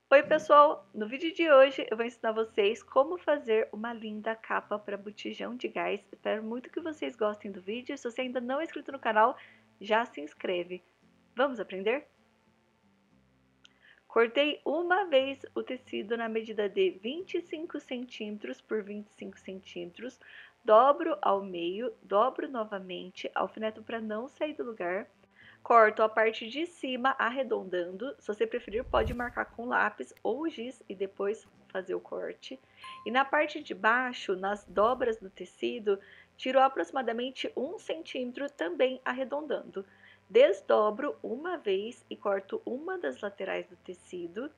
Oi pessoal, no vídeo de hoje eu vou ensinar vocês como fazer uma linda capa para botijão de gás. Espero muito que vocês gostem do vídeo. Se você ainda não é inscrito no canal, já se inscreve. Vamos aprender? Cortei uma vez o tecido na medida de 25 centímetros por 25 centímetros, dobro ao meio, dobro novamente, alfineto para não sair do lugar. Corto a parte de cima arredondando. Se você preferir, pode marcar com lápis ou giz e depois fazer o corte. E na parte de baixo, nas dobras do tecido, tiro aproximadamente 1 centímetro também arredondando. Desdobro uma vez e corto uma das laterais do tecido.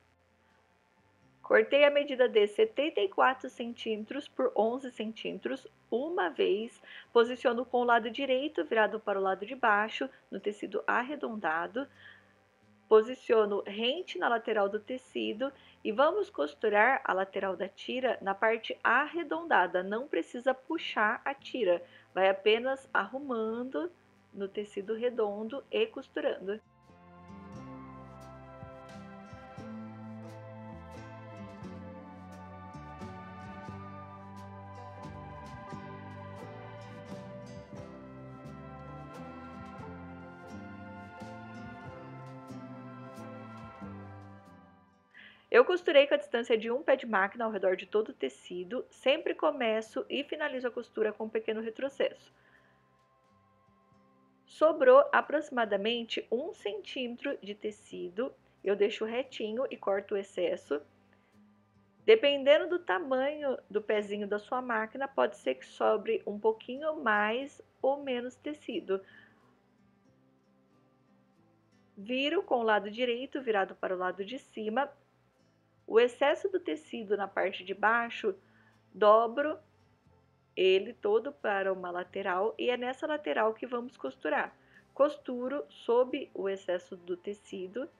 Cortei a medida de 74 centímetros por 11 centímetros uma vez, posiciono com o lado direito virado para o lado de baixo, no tecido arredondado, posiciono rente na lateral do tecido e vamos costurar a lateral da tira na parte arredondada, não precisa puxar a tira, vai apenas arrumando no tecido redondo e costurando. Eu costurei com a distância de um pé de máquina ao redor de todo o tecido, sempre começo e finalizo a costura com um pequeno retrocesso. Sobrou aproximadamente 1 centímetro de tecido, eu deixo retinho e corto o excesso. Dependendo do tamanho do pezinho da sua máquina, pode ser que sobre um pouquinho mais ou menos tecido. Viro com o lado direito virado para o lado de cima. O excesso do tecido na parte de baixo, dobro ele todo para uma lateral e é nessa lateral que vamos costurar. Costuro sob o excesso do tecido,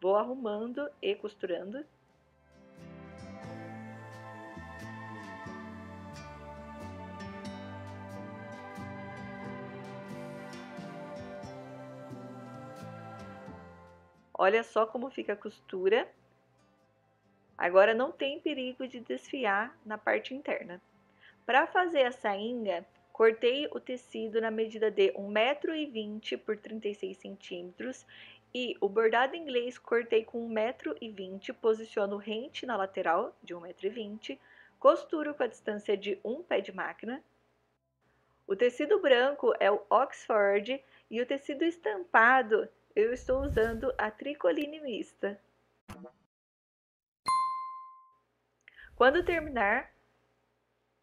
vou arrumando e costurando. Olha só como fica a costura. Agora não tem perigo de desfiar na parte interna. Para fazer a sainha, cortei o tecido na medida de 1,20 m por 36 centímetros e o bordado inglês cortei com 1,20 m, posiciono rente na lateral de 1,20 m, costuro com a distância de um pé de máquina. O tecido branco é o Oxford e o tecido estampado eu estou usando a tricoline mista. Quando terminar,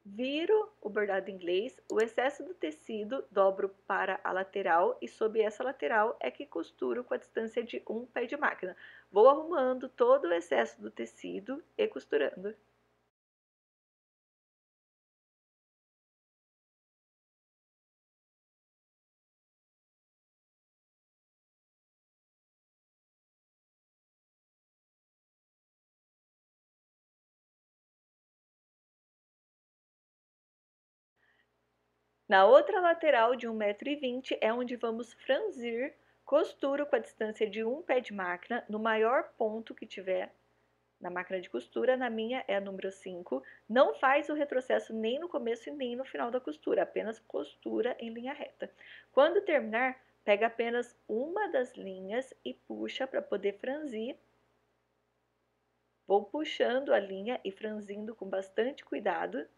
viro o bordado inglês, o excesso do tecido dobro para a lateral e sob essa lateral é que costuro com a distância de um pé de máquina. Vou arrumando todo o excesso do tecido e costurando. Na outra lateral de 1,20 m é onde vamos franzir, costuro com a distância de um pé de máquina no maior ponto que tiver na máquina de costura, na minha é a número 5, não faz o retrocesso nem no começo e nem no final da costura, apenas costura em linha reta. Quando terminar, pega apenas uma das linhas e puxa para poder franzir. Vou puxando a linha e franzindo com bastante cuidado.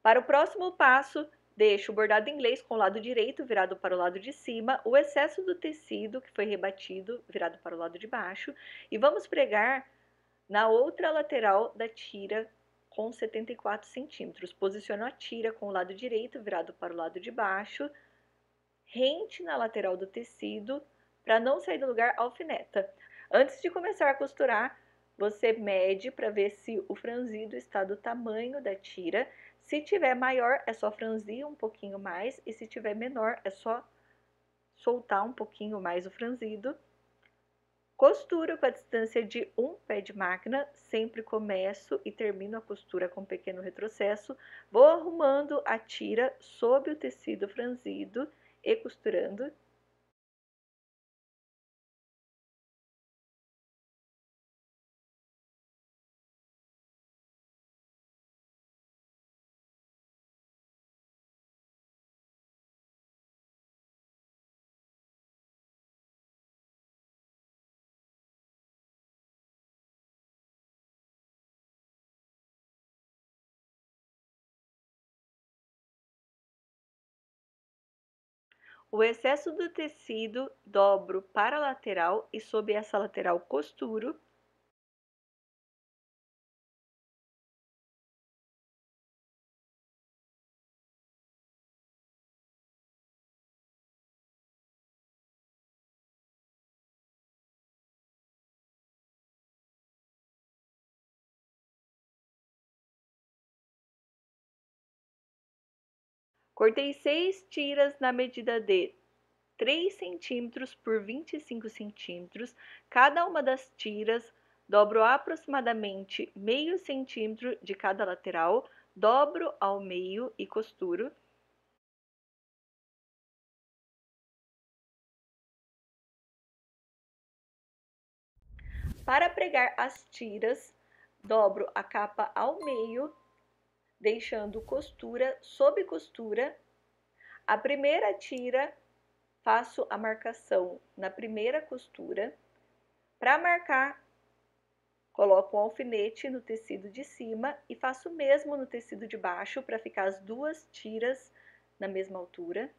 Para o próximo passo, deixo o bordado inglês com o lado direito virado para o lado de cima, o excesso do tecido que foi rebatido virado para o lado de baixo e vamos pregar na outra lateral da tira com 74 centímetros. Posiciono a tira com o lado direito virado para o lado de baixo, rente na lateral do tecido, para não sair do lugar, alfineta. Antes de começar a costurar, você mede para ver se o franzido está do tamanho da tira. Se tiver maior, é só franzir um pouquinho mais, e se tiver menor, é só soltar um pouquinho mais o franzido. Costuro com a distância de um pé de máquina, sempre começo e termino a costura com um pequeno retrocesso. Vou arrumando a tira sob o tecido franzido e costurando. O excesso do tecido dobro para a lateral e sob essa lateral costuro. Cortei 6 tiras na medida de 3 centímetros por 25 centímetros. Cada uma das tiras dobro aproximadamente meio centímetro de cada lateral, dobro ao meio e costuro. Para pregar as tiras, dobro a capa ao meio, deixando costura sobre costura. A primeira tira, faço a marcação na primeira costura. Para marcar, coloco um alfinete no tecido de cima e faço o mesmo no tecido de baixo para ficar as duas tiras na mesma altura.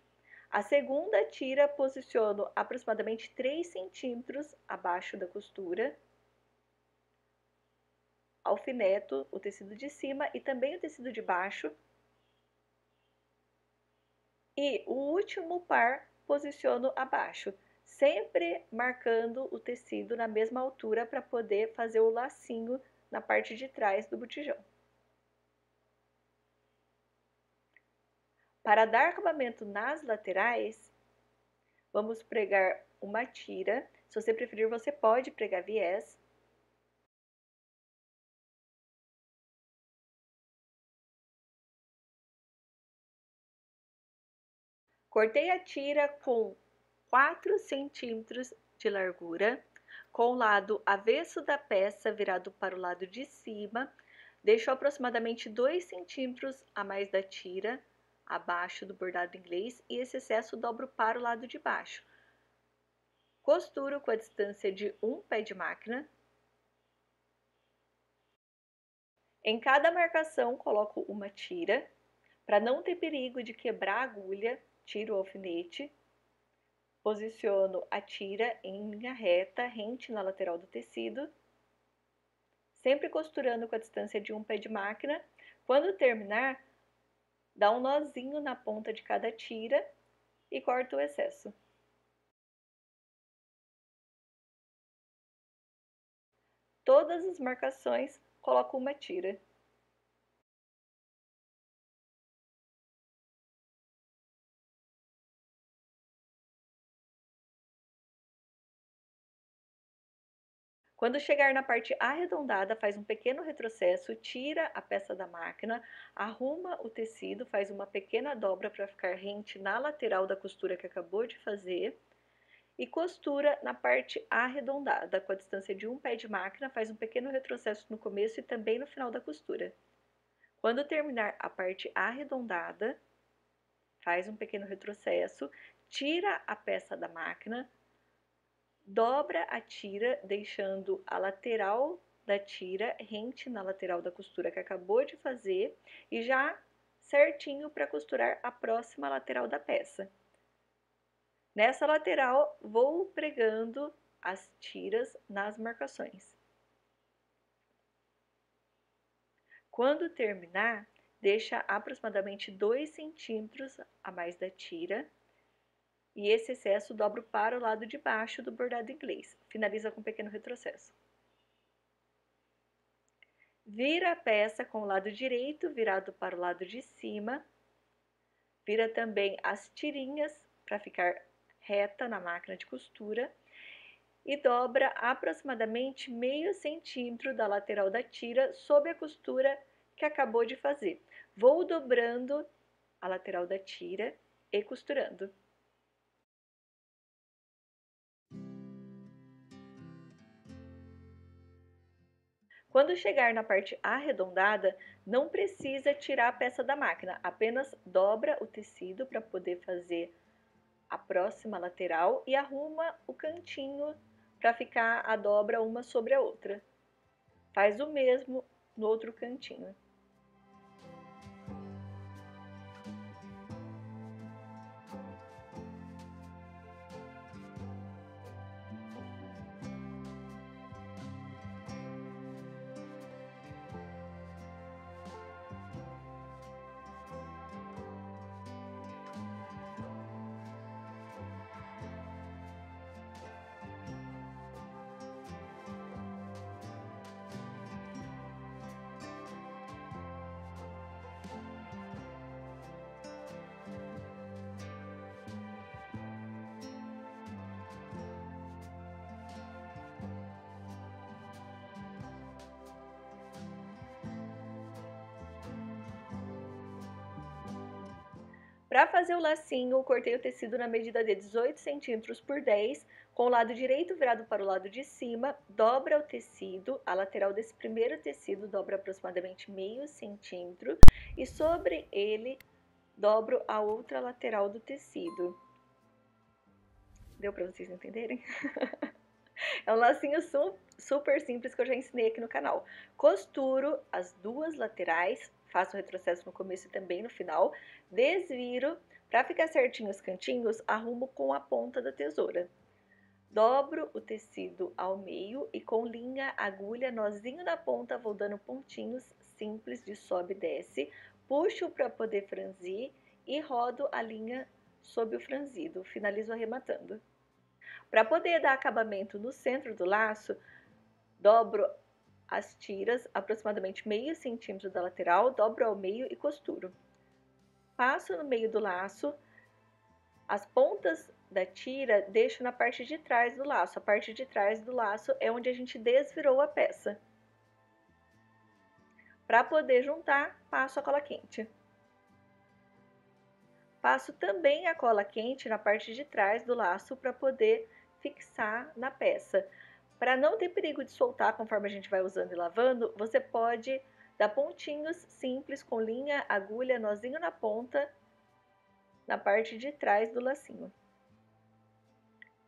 A segunda tira posiciono aproximadamente 3 centímetros abaixo da costura. Alfineto o tecido de cima e também o tecido de baixo. E o último par posiciono abaixo, sempre marcando o tecido na mesma altura para poder fazer o lacinho na parte de trás do botijão. Para dar acabamento nas laterais, vamos pregar uma tira. Se você preferir, você pode pregar viés. Cortei a tira com 4 centímetros de largura, com o lado avesso da peça virado para o lado de cima. Deixo aproximadamente 2 centímetros a mais da tira, abaixo do bordado inglês, e esse excesso dobro para o lado de baixo. Costuro com a distância de um pé de máquina. Em cada marcação, coloco uma tira. Para não ter perigo de quebrar a agulha, tiro o alfinete. Posiciono a tira em linha reta, rente na lateral do tecido, sempre costurando com a distância de um pé de máquina. Quando terminar, dá um nozinho na ponta de cada tira e corta o excesso. Todas as marcações, coloco uma tira. Quando chegar na parte arredondada, faz um pequeno retrocesso, tira a peça da máquina, arruma o tecido, faz uma pequena dobra para ficar rente na lateral da costura que acabou de fazer e costura na parte arredondada. Com a distância de um pé de máquina, faz um pequeno retrocesso no começo e também no final da costura. Quando terminar a parte arredondada, faz um pequeno retrocesso, tira a peça da máquina, dobra a tira, deixando a lateral da tira rente na lateral da costura que acabou de fazer e já certinho para costurar a próxima lateral da peça. Nessa lateral, vou pregando as tiras nas marcações. Quando terminar, deixa aproximadamente 2 centímetros a mais da tira e esse excesso dobro para o lado de baixo do bordado inglês. Finaliza com um pequeno retrocesso. Vira a peça com o lado direito virado para o lado de cima. Vira também as tirinhas para ficar reta na máquina de costura e dobra aproximadamente meio centímetro da lateral da tira sob a costura que acabou de fazer. Vou dobrando a lateral da tira e costurando. Quando chegar na parte arredondada, não precisa tirar a peça da máquina, apenas dobra o tecido para poder fazer a próxima lateral e arruma o cantinho para ficar a dobra uma sobre a outra. Faz o mesmo no outro cantinho. Para fazer o lacinho, cortei o tecido na medida de 18 centímetros por 10, com o lado direito virado para o lado de cima, dobra o tecido, a lateral desse primeiro tecido dobra aproximadamente meio centímetro e sobre ele dobro a outra lateral do tecido. Deu para vocês entenderem? É um lacinho super simples que eu já ensinei aqui no canal. Costuro as duas laterais, faço o retrocesso no começo e também no final, desviro, para ficar certinho os cantinhos, arrumo com a ponta da tesoura. Dobro o tecido ao meio e com linha, agulha, nozinho na ponta, vou dando pontinhos simples de sobe e desce, puxo para poder franzir e rodo a linha sob o franzido, finalizo arrematando. Para poder dar acabamento no centro do laço, dobro as tiras aproximadamente meio centímetro da lateral, dobro ao meio e costuro. Passo no meio do laço, as pontas da tira deixo na parte de trás do laço. A parte de trás do laço é onde a gente desvirou a peça. Para poder juntar, passo a cola quente. Passo também a cola quente na parte de trás do laço para poder fixar na peça. Para não ter perigo de soltar conforme a gente vai usando e lavando, você pode dar pontinhos simples com linha, agulha, nozinho na ponta, na parte de trás do lacinho.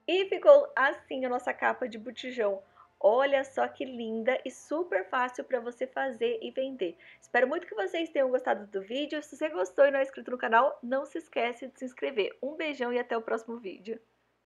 E ficou assim a nossa capa de botijão. Olha só que linda e super fácil para você fazer e vender. Espero muito que vocês tenham gostado do vídeo. Se você gostou e não é inscrito no canal, não se esquece de se inscrever. Um beijão e até o próximo vídeo.